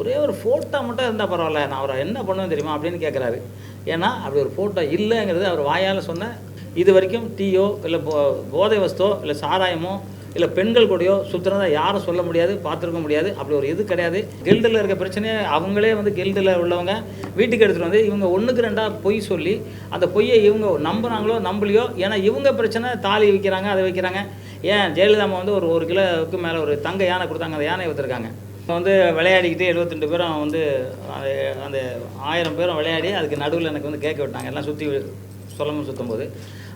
ஒரே ஒரு ஃபோட்டோ மட்டும் இருந்தால் பரவாயில்ல, நான் அவரை என்ன பண்ணுவேன் தெரியுமா அப்படின்னு கேட்குறாரு. ஏன்னா அப்படி ஒரு ஃபோட்டோ இல்லைங்கிறது அவர் வாயால் சொன்ன இது வரைக்கும் டீயோ இல்லை போதை வஸ்தோ இல்லை சாராயமோ இல்லை பெண்கள் கூடயோ சுற்றுறதா யாரும் சொல்ல முடியாது, பார்த்துருக்க முடியாது. அப்படி ஒரு இது கிடையாது. கில்டில் இருக்க பிரச்சனையை அவங்களே வந்து கில்டில் உள்ளவங்க வீட்டுக்கு எடுத்துகிட்டு வந்து இவங்க 1க்கு 2 பொய் சொல்லி அந்த பொய்யை இவங்க நம்புகிறாங்களோ நம்பலையோ, ஏன்னா இவங்க பிரச்சனை தாலி வைக்கிறாங்க, அதை வைக்கிறாங்க. ஏன் ஜெயலலிதா வந்து ஒரு 1 கிலோவுக்கு மேலே ஒரு தங்க யானை கொடுத்தாங்க, அந்த யானையை விற்றுருக்காங்க. வந்து விளையாடிக்கிட்டு 72 பேரும் வந்து அந்த 1000 பேரும் விளையாடி அதுக்கு நடுவில் எனக்கு வந்து கேட்க விட்டாங்க, எல்லாம் சுற்றி சிலம்பம் சுற்றும் போது.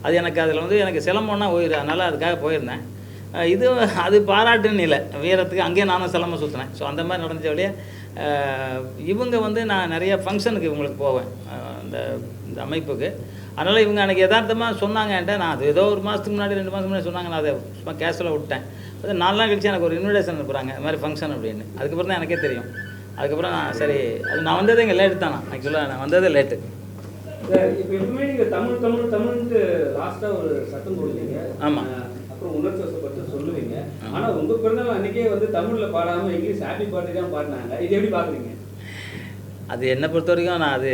அது எனக்கு அதில் வந்து எனக்கு சிலம்பம்னா உயிர், அதனால் அதுக்காக போயிருந்தேன். இது அது பாராட்டுன்னு இல்லை, வீரத்துக்கு அங்கேயே நானும் சிலம்பம் சுற்றினேன். ஸோ அந்த மாதிரி நடந்த வழியே இவங்க வந்து நான் நிறைய ஃபங்க்ஷனுக்கு இவங்களுக்கு போவேன் இந்த அமைப்புக்கு. அதனால் இவங்க எனக்கு யதார்த்தமாக சொன்னாங்க என்கிட்ட. நான் அது ஏதோ 1 மாதத்துக்கு முன்னாடி 2 மாதத்துக்கு முன்னாடி சொன்னாங்க, நான் அதை சும்மா கேஷுவலாக விட்டேன். அது 4 நாள் கழிச்சு எனக்கு ஒரு இன்விடேஷன் அனுப்புகிறாங்க, இது மாதிரி ஃபங்க்ஷன் அப்படின்னு. அதுக்கப்புறம் தான் எனக்கே தெரியும். அதுக்கப்புறம் நான் சரி, அது நான் வந்ததே இங்கே லேட்டு தானா, ஆக்சுவலாக நான் வந்ததே லேட்டு. இப்போ எப்பவுமே நீங்கள் தமிழ்ன்ட்டு லாஸ்ட்டாக ஒரு சத்தம் போடுவீங்க. ஆமாம். அப்புறம் உணர்ச்சி வசப்பட்டு சொல்லுவீங்க. ஆனால் உங்கள் பிறந்தநாள் அன்றைக்கே வந்து தமிழில் பாடாமல் இங்கிலீஷ் ஹாப்பி பர்த்டே தான் பாடினாங்க. இது எப்படி பார்க்குறீங்க? அது என்னை பொறுத்த வரைக்கும் நான் அது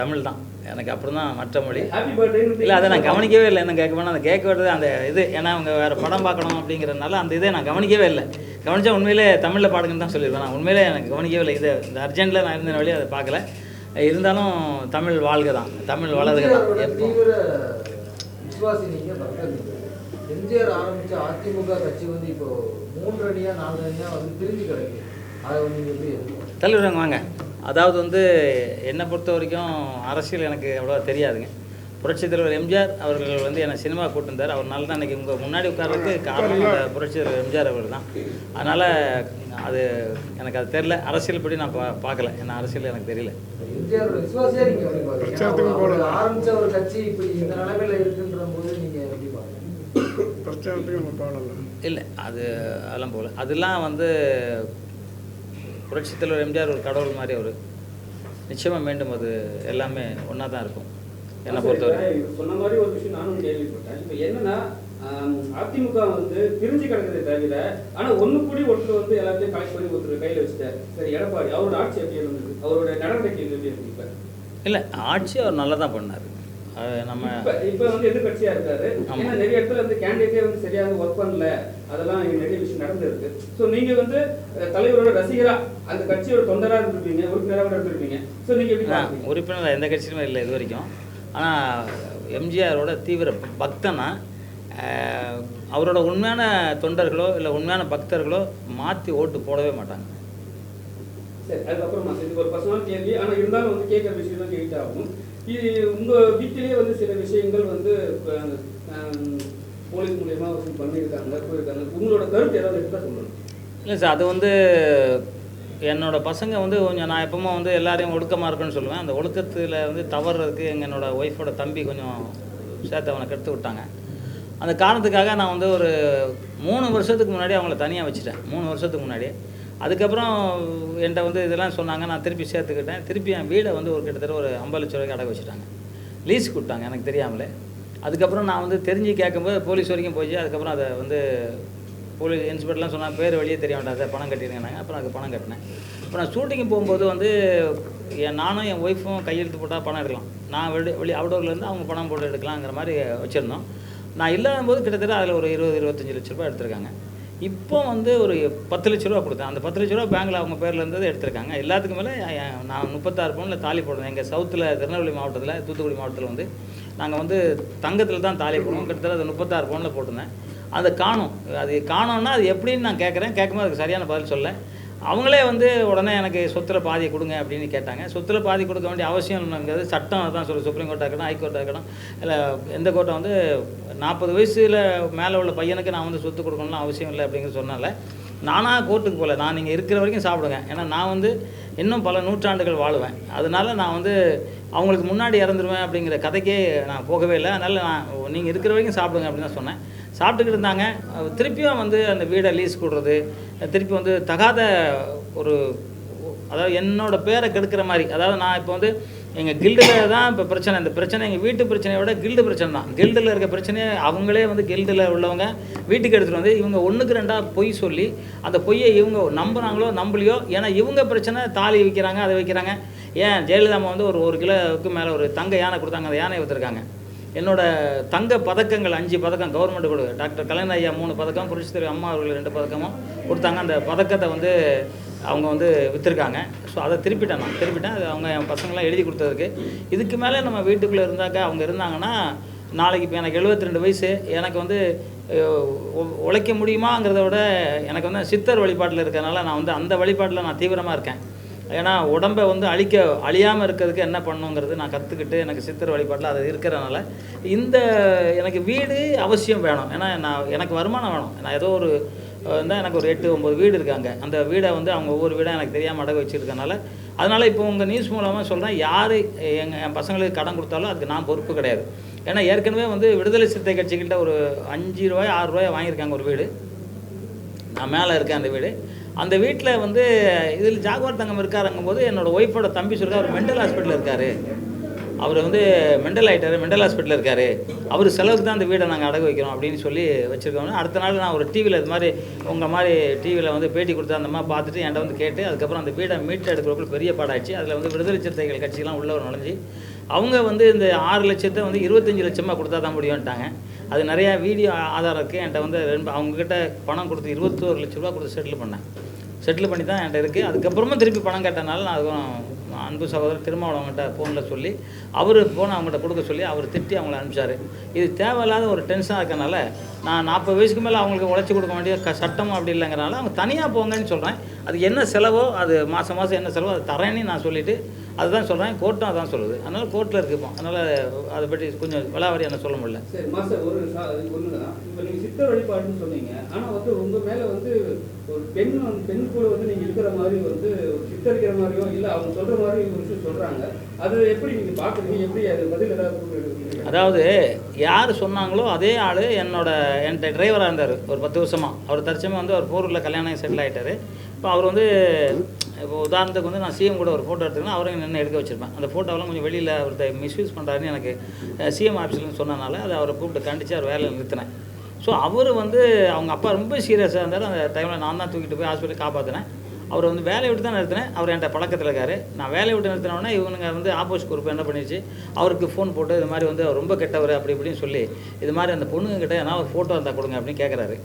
தமிழ் தான் எனக்கு, அப்புறம் தான் மற்ற மொழி. ஹாப்பி பர்த்டே இல்லை, அதை நான் கவனிக்கவே இல்லை. என்ன கேட்க வேணாம், அந்த கேட்க விடுறது அந்த இது, ஏன்னா அவங்க வேறு படம் பார்க்கணும் அப்படிங்கிறதுனால அந்த இதை நான் கவனிக்கவே இல்லை. கவனித்தா உண்மையிலே தமிழில் பாடுங்கன்னு தான் சொல்லிடுவேன். நான் உண்மையிலே எனக்கு கவனிக்கவே இல்லை. இது இந்த அர்ஜென்ட்டில் நான் இருந்த வழியை அதை பார்க்கல. இருந்தாலும் தமிழ் வாழ்க தான், தமிழ் வளருக தான். விசுவாசி நீங்கள் பக்தர். எம்ஜிஆர் ஆரம்பித்த அதிமுக கட்சி வந்து இப்போ 3 அணியாக 4 அணியாக வந்து பிரிஞ்சு கிடக்கு. அதை வந்து எப்படி தலைவருங்க வாங்க. அதாவது வந்து என்னை பொறுத்த வரைக்கும் அரசியல் எனக்கு அவ்வளோ தெரியாதுங்க. புரட்சித் தலைவர் எம்ஜிஆர் அவர்கள் வந்து என்னை சினிமா கூட்டிருந்தார். அவர்னால தான் இன்றைக்கி உங்கள் முன்னாடி உட்கார்றதுக்கு காரணம் அந்த புரட்சித் தலைவர் எம்ஜிஆர் அவர்கள் தான். அதனால் அது எனக்கு அது தெரில, அரசியல் படி நான் பார்க்கல, என்ன அரசியல் எனக்கு தெரியல. எம்ஜிஆர் விசுவாசியாக நீங்கள் ஆரம்பித்த ஒரு கட்சி இப்போ இந்த நிலைமையில் இருக்குன்ற போது நீங்கள் எப்படி பார்க்குறீங்க? இல்லை, அதெல்லாம் போகல. அதெல்லாம் வந்து புரட்சித் தலைவர் எம்ஜிஆர் ஒரு கடவுள் மாதிரி, அவர் நிச்சயமாக மீண்டும் அது எல்லாமே ஒன்றா தான் இருக்கும் என்னை பொறுத்தவரை. சொன்ன மாதிரி ஒரு விஷயம் நானும் கேள்விப்பட்டேன். இப்போ என்னன்னா அதிமுக வந்து பிரிஞ்சு கிடக்குதே தவிர, ஆனால் ஒன்று கூடி ஒருத்தர் வந்து எல்லாத்தையும் கலெக்ட் பண்ணி ஒருத்தர் கையில் வச்சுட்டார். சரி, எடப்பாடி அவரோட ஆட்சி எப்படி இருந்தது, அவரோட நடவடிக்கை எப்படி இருக்கு? இப்போ இல்லை, ஆட்சி அவர் நல்லா தான் பண்ணார். நம்ம இப்போ வந்து எதிர்கட்சியாக இருக்காரு. ஏன்னா நிறைய இடத்துல வந்து கேண்டிடேட்டே வந்து சரியாக ஒர்க் பண்ணல, அதெல்லாம் நிறைய விஷயம் நடந்திருக்கு. ஸோ நீங்கள் வந்து தலைவரோட ரசிகராக அந்த கட்சியோட தொண்டராக இருந்திருப்பீங்க, உறுப்பினராக இருந்திருப்பீங்க. ஸோ நீங்கள் எப்படி உறுப்பினர் எந்த கட்சியுமே இல்லை இது வரைக்கும். ஆனால் எம்ஜிஆரோட தீவிர பக்தனா, அவரோட உண்மையான தொண்டர்களோ இல்லை உண்மையான பக்தர்களோ மாற்றி ஓட்டு போடவே மாட்டாங்க. சரி, அதுக்கப்புறம் இது ஒரு பர்சனல் கேள்வி, ஆனால் இருந்தாலும் வந்து கேட்குற விஷயம் தான் கேட்டு ஆகும். இது உங்கள் வீட்டிலேயே வந்து சில விஷயங்கள் வந்து போலீஸ் மூலியமா பண்ணியிருக்காங்க, போயிருக்காங்க. உங்களோட கருத்து ஏதாவது எடுத்தால் சொல்லணும். இல்லை சார், அது வந்து என்னோடய பசங்க வந்து கொஞ்சம், நான் எப்பவுமே வந்து எல்லாரையும் ஒழுக்கமாக இருக்குன்னு சொல்லுவேன். அந்த ஒழுக்கத்தில் வந்து தவறுறதுக்கு என்னோடய ஒய்ஃபோட தம்பி கொஞ்சம் சேர்த்து அவனை கெடுத்து விட்டாங்க. அந்த காரணத்துக்காக நான் வந்து ஒரு 3 வருஷத்துக்கு முன்னாடி அவங்கள தனியாக வச்சுட்டேன். 3 வருஷத்துக்கு முன்னாடி. அதுக்கப்புறம் என்கிட்ட வந்து இதெல்லாம் சொன்னாங்க, நான் திருப்பி சேர்த்துக்கிட்டேன். திருப்பி என் வீடை வந்து ஒரு கிட்டத்தட்ட ஒரு 50 லட்ச ரூபாய்க்கு அடகு வச்சுட்டாங்க, லீஸ் கொடுத்தாங்க எனக்கு தெரியாமலே. அதுக்கப்புறம் நான் வந்து தெரிஞ்சு கேட்கும்போது போலீஸ் வரைக்கும் போச்சு. அதுக்கப்புறம் அதை வந்து போலீஸ் இன்ஸ்பெக்டர்லாம் சொன்னால் பேர் வெளியே தெரிய வேண்டாம், பணம் கட்டிடுங்கன்னாங்க. அப்புறம் அதுக்கு பணம் கட்டினேன். இப்போ நான் ஷூட்டிங்கு போகும்போது வந்து நானும் என் ஒய்ஃபும் கையெழுத்து போட்டால் பணம் எடுக்கலாம், நான் வெளியே அவுடோர்லேருந்து அவங்க பணம் போட்டு எடுக்கலாங்கிற மாதிரி வச்சுருந்தோம். நான் இல்லாத போது கிட்டத்தட்ட அதில் ஒரு 20-25 லட்ச ரூபா எடுத்திருக்காங்க. இப்போ வந்து ஒரு 10 லட்ச ரூபா கொடுத்தேன். அந்த 10 லட்ச ரூபா பேங்கில் அவங்க பேரில் இருந்தது எடுத்திருக்காங்க. எல்லாத்துக்கு மேலே நான் 36 பவுனில் தாலி போடுவேன். எங்கள் சவுத்தில் திருநெல்வேலி மாவட்டத்தில், தூத்துக்குடி மாவட்டத்தில் வந்து நாங்கள் வந்து தங்கத்தில் தான் தாலி போடுவோம். கிட்டத்தட்ட அது 36 பவுனில் போட்டிருந்தேன். அதை காணும். அது காணோன்னா அது எப்படின்னு நான் கேட்கும்போது அதுக்கு சரியான பதில் சொல்ல. அவங்களே வந்து உடனே எனக்கு சொத்தில் பாதியை கொடுங்க அப்படின்னு கேட்டாங்க. சொத்தில் பாதி கொடுக்க வேண்டிய அவசியம் இல்லைங்கிறது சட்டம் தான் சொல்லு. சுப்ரீம் கோர்ட்டாக இருக்கட்டும், ஹைகோர்ட்டாக இருக்கட்டும், இல்லை எந்த கோர்ட்டை வந்து 40 வயசில் மேலே உள்ள பையனுக்கு நான் வந்து சொத்து கொடுக்கணும்னு அவசியம் இல்லை அப்படிங்கிற சொன்னால நானாக கோர்ட்டுக்கு போகல. நான் நீங்கள் இருக்கிற வரைக்கும் சாப்பிடுங்க, ஏன்னா நான் வந்து இன்னும் பல நூற்றாண்டுகள் வாழுவேன். அதனால நான் வந்து அவங்களுக்கு முன்னாடி இறந்துருவேன் அப்படிங்கிற கதைக்கே நான் போகவே இல்லை. அதனால் நான் நீங்கள் இருக்கிற வரைக்கும் சாப்பிடுங்க அப்படின்னு தான் சொன்னேன். சாப்பிட்டுக்கிட்டு இருந்தாங்க. திருப்பியும் வந்து அந்த வீடை லீஸ் கொடுறது, திருப்பி வந்து தகாத ஒரு, அதாவது என்னோடய பேரை கெடுக்கிற மாதிரி. அதாவது நான் இப்போ வந்து எங்கள் கில்டில் தான் இப்போ பிரச்சனை. இந்த பிரச்சனை எங்கள் வீட்டு பிரச்சனையை விட கில்டு பிரச்சனை தான். கில்டில் இருக்க பிரச்சனையை அவங்களே வந்து கில்டில் உள்ளவங்க வீட்டுக்கு எடுத்துகிட்டு வந்து இவங்க 1க்கு 2 பொய் சொல்லி அந்த பொய்யை இவங்க நம்புகிறாங்களோ நம்பலையோ, ஏன்னா இவங்க பிரச்சனை தாலி வைக்கிறாங்க, அதை வைக்கிறாங்க. ஏன் ஜெயலலிதா அம்மா வந்து ஒரு 1 கிலோவுக்கு மேலே ஒரு தங்க யானை கொடுத்தாங்க, அந்த யானையை விற்றுருக்காங்க. என்னோடய தங்க பதக்கங்கள் 5 பதக்கம் கவர்மெண்ட் கொடு, டாக்டர் கலைஞர் ஐயா 3 பதக்கம், புரட்சித்தலைவி அம்மா அவர்கள் 2 பதக்கமும் கொடுத்தாங்க. அந்த பதக்கத்தை வந்து அவங்க வந்து விற்றுருக்காங்க. ஸோ அதை திருப்பிட்டேன். அது அவங்க என் பசங்களாம் எழுதி கொடுத்ததுக்கு. இதுக்கு மேலே நம்ம வீட்டுக்குள்ளே இருந்தாக்க அவங்க இருந்தாங்கன்னா நாளைக்கு இப்போ எனக்கு 72 வயசு, எனக்கு வந்து உழைக்க முடியுமாங்கிறத விட எனக்கு வந்து சித்தர் வழிபாட்டில் இருக்கிறதுனால நான் வந்து அந்த வழிபாட்டில் நான் தீவிரமாக இருக்கேன். ஏன்னா உடம்பை வந்து அழியாமல் இருக்கிறதுக்கு என்ன பண்ணுங்கிறது நான் கற்றுக்கிட்டு எனக்கு சித்தர் வழிபாட்டில் அது இருக்கிறதுனால இந்த எனக்கு வீடு அவசியம் வேணும். ஏன்னா எனக்கு வருமானம் வேணும். நான் ஏதோ ஒரு இருந்தால் எனக்கு ஒரு 8-9 வீடு இருக்காங்க. அந்த வீடை வந்து அவங்க ஒவ்வொரு வீடாக எனக்கு தெரியாமல் அடகு வச்சுருக்கனால அதனால் இப்போ உங்கள் நியூஸ் மூலமாக சொல்கிறேன், யார் என் பசங்களுக்கு கடன் கொடுத்தாலும் அதுக்கு நான் பொறுப்பு கிடையாது. ஏன்னா ஏற்கனவே வந்து விடுதலை சிறுத்தை கட்சிக்கிட்ட ஒரு 5 ரூபாய் 6 ரூபாய் வாங்கியிருக்காங்க ஒரு வீடு. நான் மேலே இருக்கேன் அந்த வீடு. அந்த வீட்டில் வந்து இதில் ஜாகுவார் தங்கம் இருக்காருங்கும் போது என்னோடய ஒய்ஃபோட தம்பி சொல்லிட்டு அவர் மென்டல் ஹாஸ்பிட்டலில் இருக்கார். அவர் வந்து மென்டல் ஹாஸ்பிட்டலில் இருக்கார். அவர் செலவுக்கு தான் அந்த வீடை நாங்கள் அடகு வைக்கிறோம் அப்படின்னு சொல்லி வச்சுருக்கோம். அடுத்த நாள் நான் ஒரு டிவியில் இது மாதிரி உங்கள் மாதிரி டிவியில் வந்து பேட்டி கொடுத்து அந்த மாதிரி பார்த்துட்டு என்கிட்ட வந்து கேட்டு அதுக்கப்புறம் அந்த வீடை மீட்டு எடுக்கிறதுக்குள்ள பெரிய பாடாச்சு. அதில் வந்து விடுதலை சிறுத்தைகள் கட்சியெலாம் உள்ளவர் நுழைஞ்சி அவங்க வந்து இந்த 6 லட்சத்தை வந்து 25 லட்சமாக கொடுத்தா தான் முடியும்ட்டாங்க. அது நிறையா வீடியோ ஆதாரம் இருக்குது. என்கிட்ட வந்து அவங்கக்கிட்ட பணம் கொடுத்து 21 லட்ச ரூபா கொடுத்து செட்டில் பண்ணி தான் என்கிட்ட இருக்குது. அதுக்கப்புறமா திருப்பி பணம் கேட்டனால நான் அதுவும் அன்பு சகோதரர் திருமாவளவங்கிட்ட ஃபோனில் சொல்லி அவர் ஃபோனை அவங்ககிட்ட கொடுக்க சொல்லி அவர் திட்டி அவங்கள அனுப்பிச்சார். இது தேவையில்லாத ஒரு டென்ஷனாக இருக்கனால நான் 40 வயசுக்கு மேலே அவங்களுக்கு உழைச்சி கொடுக்க வேண்டிய சட்டமும் அப்படி இல்லைங்கிறனால அவங்க தனியாக போங்கன்னு சொல்கிறேன். அது என்ன செலவோ அது மாதம் என்ன செலவோ அது தரேன்னு நான் சொல்லிவிட்டு அதுதான் சொல்கிறேன். கோர்ட்டும் அதான் சொல்லுது. அதனால் கோர்ட்டில் இருக்குப்போம். அதனால் அதை பற்றி கொஞ்சம் விளாவரி என்ன சொல்ல முடியல. சரி மாஸ்டர், ஒன்று தான் இப்போ நீங்கள் சித்தர் வழிபாடுன்னு சொன்னீங்க. ஆனால் வந்து உங்கள் மேலே வந்து ஒரு பெண் கூட வந்து நீங்கள் இருக்கிற மாதிரி வந்து ஒரு சித்தரிக்கிற மாதிரியோ இல்லை அவங்க சொல்கிற மாதிரி ஒரு விஷயம் சொல்கிறாங்க. அது எப்படி நீங்கள் பார்க்குறீங்க? எப்படி அது பதில் ஏதாவது? அதாவது யார் சொன்னாங்களோ அதே ஆள் என்கிட்ட டிரைவராக இருந்தார் ஒரு 10 வருஷமாக. அவர் தற்சமயம் வந்து அவர் போரூரில் கல்யாணம் செட்டில் ஆகிட்டார். இப்போ அவர் வந்து இப்போ உதாரணத்துக்கு வந்து நான் சிஎம் கூட ஒரு ஃபோட்டோ எடுத்துக்கணும், அவரையும் நின்று எடுக்க வச்சுருப்பேன். அந்த ஃபோட்டோவெல்லாம் கொஞ்சம் வெளியில் ஒருத்தர் மிஸ்யூஸ் பண்ணுறாருன்னு எனக்கு சிஎம் ஆஃபீஸ்லன்னு சொன்னனால அதை அவரை கூப்பிட்டு கண்டித்து அவர் வேலையில் நிறுத்தினேன். ஸோ அவர் வந்து அவங்க அப்பா ரொம்ப சீரியஸாக இருந்தார். அந்த டைமில் நான் தான் தூக்கிட்டு போய் ஹாஸ்பிட்டல் காப்பாற்றினேன். அவர் வந்து வேலையை விட்டு தான் நிறுத்தினேன். அவர் என்கிட்ட பழக்கத்தில் இருக்கார். நான் வேலையை விட்டு நிறுத்தினோடனே இவனுங்க வந்து ஆப்போசிட் குரூப் என்ன பண்ணிடுச்சு, அவருக்கு ஃபோன் போட்டு இது மாதிரி வந்து அவர் ரொம்ப கெட்டவர் அப்படி இப்படின்னு சொல்லி இது மாதிரி அந்த பொண்ணுங்கிட்ட ஏன்னா ஒரு ஃபோட்டோ இருந்தால் கொடுங்க அப்படின்னு கேட்குறாரு.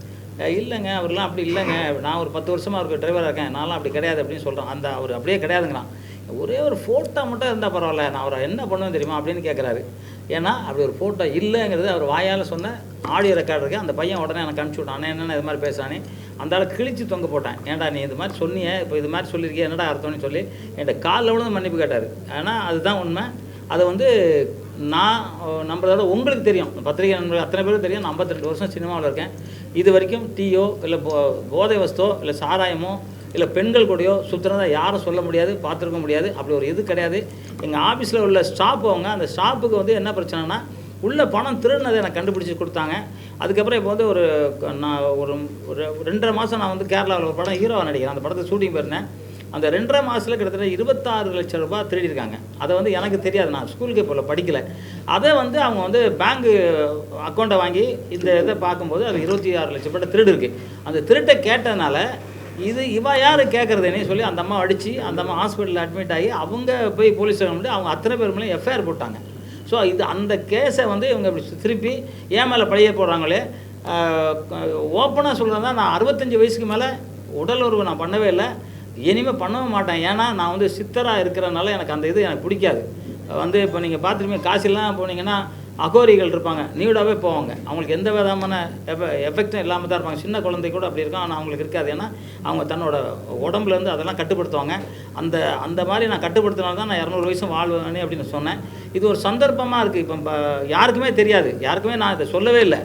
இல்லைங்க அவர்லாம் அப்படி இல்லைங்க, நான் ஒரு 10 வருஷமாக அவருக்கு டிரைவராக இருக்கேன், நான்லாம் அப்படி கிடையாது அப்படின்னு சொல்கிறேன். அவர் அப்படியே கிடையாதுங்கிறான். ஒரே ஒரு ஃபோட்டோ மட்டும் இருந்தால் பரவாயில்ல, நான் அவரை என்ன பண்ணுவேன் தெரியுமா அப்படின்னு கேட்குறாரு. ஏன்னா அப்படி ஒரு ஃபோட்டோ இல்லைங்கிறது அவர் வாயால் சொன்ன ஆடியோ ரெக்கார்டு இருக்குது. அந்த பையன் உடனே எனக்கு அனுப்பிச்சி விட்டான். என்னென்ன இது மாதிரி பேசுகிறானே அந்த ஆளை கிழிச்சு தொங்க போட்டேன். ஏன்டா நீ இது மாதிரி சொன்னியே, இப்போ இது மாதிரி சொல்லியிருக்கே என்னடா அர்த்தம்னு சொல்லி என்கிட்ட காலில் விழுந்து மன்னிப்பு கேட்டார். ஆனால் அதுதான் உண்மை. அதை வந்து நான் நம்புறதோட உங்களுக்கு தெரியும், பத்திரிகை நண்பர்கள் அத்தனை பேரும் தெரியும். நான் 52 வருஷம் சினிமாவில் இருக்கேன். இது வரைக்கும் டீயோ இல்லை போதை வஸ்தோ இல்லை சாராயமோ இல்லை பெண்கள் கூடயோ சுற்றுறதா யாரும் சொல்ல முடியாது, பார்த்துருக்க முடியாது. அப்படி ஒரு இது கிடையாது. எங்கள் ஆஃபீஸில் உள்ள ஸ்டாஃப் அவங்க அந்த ஸ்டாஃபுக்கு வந்து என்ன பிரச்சனைனா உள்ள பணம் திருடினதை எனக்கு கண்டுபிடிச்சி கொடுத்தாங்க. அதுக்கப்புறம் இப்போ வந்து நான் ஒரு 2.5 மாதம் நான் வந்து கேரளாவில் ஒரு படம் ஹீரோவாக நடிக்கிறேன். அந்த படத்தை ஷூட்டிங் போயிருந்தேன். அந்த 2.5 மாதத்தில் கிட்டத்தட்ட 26 லட்சம் ரூபாய் திருடியிருக்காங்க. அதை வந்து எனக்கு தெரியாது, நான் ஸ்கூலுக்கு இப்போ படிக்கலை. அதை வந்து அவங்க வந்து பேங்க்கு அக்கௌண்ட்டை வாங்கி இந்த இதை பார்க்கும்போது அது 26 லட்சம் ரூபாய் திருடு இருக்குது. அந்த திருட்டை கேட்டதுனால இவ யார் கேட்குறதுனே சொல்லி அந்த அம்மா அடித்து அந்த அம்மா ஹாஸ்பிட்டலில் அட்மிட் ஆகி அவங்க போய் போலீஸ் ஸ்டேஷன் அவங்க அத்தனை பேர் மேலே எஃப்ஐஆர் போட்டாங்க. ஸோ இது அந்த கேஸை வந்து இவங்க திருப்பி ஏன் மேலே பழிய போடுறாங்களே. ஓப்பனாக சொல்கிறதா நான் 65 வயசுக்கு மேலே உடல் உறவு நான் பண்ணவே இல்லை, இனிமேல் பண்ணவும் மாட்டேன். ஏன்னா நான் வந்து சித்தராக இருக்கிறனால எனக்கு அந்த இது எனக்கு பிடிக்காது. வந்து இப்போ நீங்கள் பார்த்துருப்பீங்க காசிலாம் போனீங்கன்னா அகோரிகள் இருப்பாங்க, நியூடாகவே போவாங்க. அவங்களுக்கு எந்த விதமான எஃபெக்டும் இல்லாமல் தான் இருப்பாங்க. சின்ன குழந்தை கூட அப்படி இருக்கும், ஆனால் அவங்களுக்கு இருக்காது. ஏன்னா அவங்க தன்னோட உடம்புலேருந்து அதெல்லாம் கட்டுப்படுத்துவாங்க. அந்த மாதிரி நான் கட்டுப்படுத்தினால தான் நான் 200 வயசும் வாழ்வேனே அப்படின்னு சொன்னேன். இது ஒரு சந்தர்ப்பமாக இருக்குது. இப்போ யாருக்குமே தெரியாது, யாருக்குமே நான் இதை சொல்லவே இல்லை.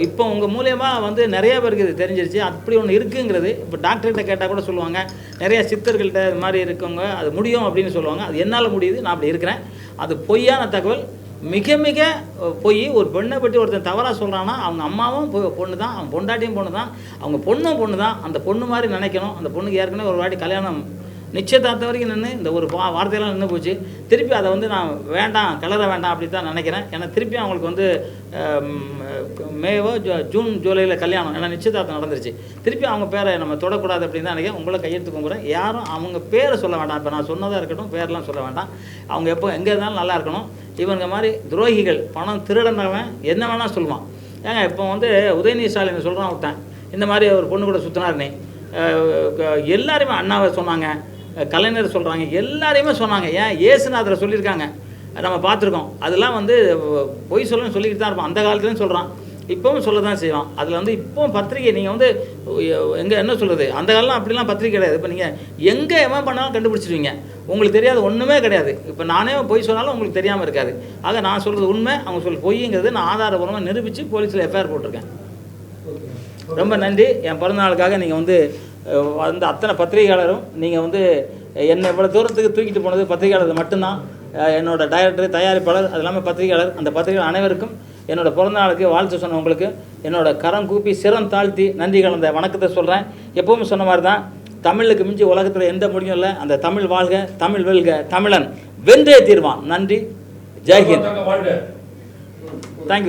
இப்போ உங்கள் மூலியமாக வந்து நிறைய பேருக்கு இது தெரிஞ்சிருச்சு. அப்படி ஒன்று இருக்குங்கிறது இப்போ டாக்டர்கிட்ட கேட்டால் கூட சொல்லுவாங்க, நிறையா சித்தர்கள்ட்ட இது மாதிரி இருக்கவங்க அது முடியும் அப்படின்னு சொல்லுவாங்க. அது என்னால் முடியுது, நான் அப்படி இருக்கிறேன். அது பொய்யான தகவல், மிக மிக பொய். ஒரு பெண்ணை பற்றி ஒருத்தன் தவறாக சொல்கிறான்னா அவங்க அம்மாவும் பொண்ணு தான், அவங்க பொண்டாட்டியும் பொண்ணு தான், அவங்க பொண்ணும் பொண்ணு தான். அந்த பொண்ணு மாதிரி நினைக்கணும். அந்த பொண்ணுக்கு ஏற்கனவே ஒரு வாட்டி கல்யாணம் நிச்சயதார்த்தம் வரைக்கும் நின்று இந்த ஒரு வார்த்தையெல்லாம் நின்று போச்சு. திருப்பி அதை வந்து நான் வேண்டாம், கலர வேண்டாம் அப்படி தான் நினைக்கிறேன். ஏன்னா திருப்பி அவங்களுக்கு வந்து மேவோ ஜூன் ஜூலையில் கல்யாணம், ஏன்னா நிச்சயதார்த்தம் நடந்துருச்சு. திருப்பி அவங்க பேரை நம்ம தொடக்கூடாது அப்படின்னு தான் நினைக்கிறேன். உங்களை கையெழுத்து கும்பிட்றேன். யாரும் அவங்க பேரை சொல்ல வேண்டாம். இப்போ நான் சொன்னதாக இருக்கட்டும், பேரெலாம் சொல்ல வேண்டாம். அவங்க எப்போ எங்கே இருந்தாலும் நல்லா இருக்கணும். இவங்க மாதிரி துரோகிகள், பணம் திருடனவன் என்ன வேணால் சொல்லுவான். ஏங்க இப்போ வந்து உதயநிதி ஸ்டாலின் சொல்கிறான் விட்டேன், இந்த மாதிரி ஒரு பொண்ணு கூட சுற்றினாருனே, எல்லாருமே அண்ணாவை சொன்னாங்க, கலைஞர் சொல்கிறாங்க, எல்லாரையுமே சொன்னாங்க. ஏன் ஏசுநாதரை சொல்லியிருக்காங்க, நம்ம பார்த்துருக்கோம். அதெல்லாம் வந்து பொய் சொல்லணும்னு சொல்லிக்கிட்டு தான் இருப்பான். அந்த காலத்துலேயும் சொல்கிறான், இப்போவும் சொல்ல தான் செய்வான். அதில் வந்து இப்போவும் பத்திரிகை நீங்கள் வந்து எங்கே என்ன சொல்கிறது, அந்த காலம் அப்படிலாம் பத்திரிகை கிடையாது. இப்போ நீங்கள் எங்கே எவன் பண்ணாலும் கண்டுபிடிச்சிடுவீங்க. உங்களுக்கு தெரியாது ஒன்றுமே கிடையாது. இப்போ நானே பொய் சொன்னாலும் உங்களுக்கு தெரியாமல் இருக்காது. ஆக நான் சொல்கிறது உண்மை, அவங்க சொல்ல பொய்ங்கிறது நான் ஆதாரபூர்வமாக நிரூபித்து போலீஸில் எஃப்ஐஆர் போட்டிருக்கேன். ரொம்ப நன்றி. என் பிறந்தநாளுக்காக நீங்கள் வந்து அந்த அத்தனை பத்திரிகையாளரும் நீங்கள் வந்து என்னை இவ்வளோ தூரத்துக்கு தூக்கிட்டு போனது பத்திரிகையாளர் மட்டும்தான். என்னோடய டைரக்டர், தயாரிப்பாளர், அது இல்லாமல் பத்திரிகையாளர், அந்த பத்திரிகையாளர் அனைவருக்கும் என்னோடய பிறந்தநாளுக்கு வாழ்த்து சொன்ன உங்களுக்கு என்னோடய கரம் கூப்பி சிரம் தாழ்த்தி நன்றி கலந்த வணக்கத்தை சொல்கிறேன். எப்பவும் சொன்ன மாதிரி தான், தமிழுக்கு மிஞ்சி உலகத்தில் எந்த மொழியும் இல்லை. அந்த தமிழ் வாழ்க, தமிழ் வெல்க, தமிழன் வென்றே தீர்வான். நன்றி, ஜெய்ஹிந்த். தேங்க்யூ.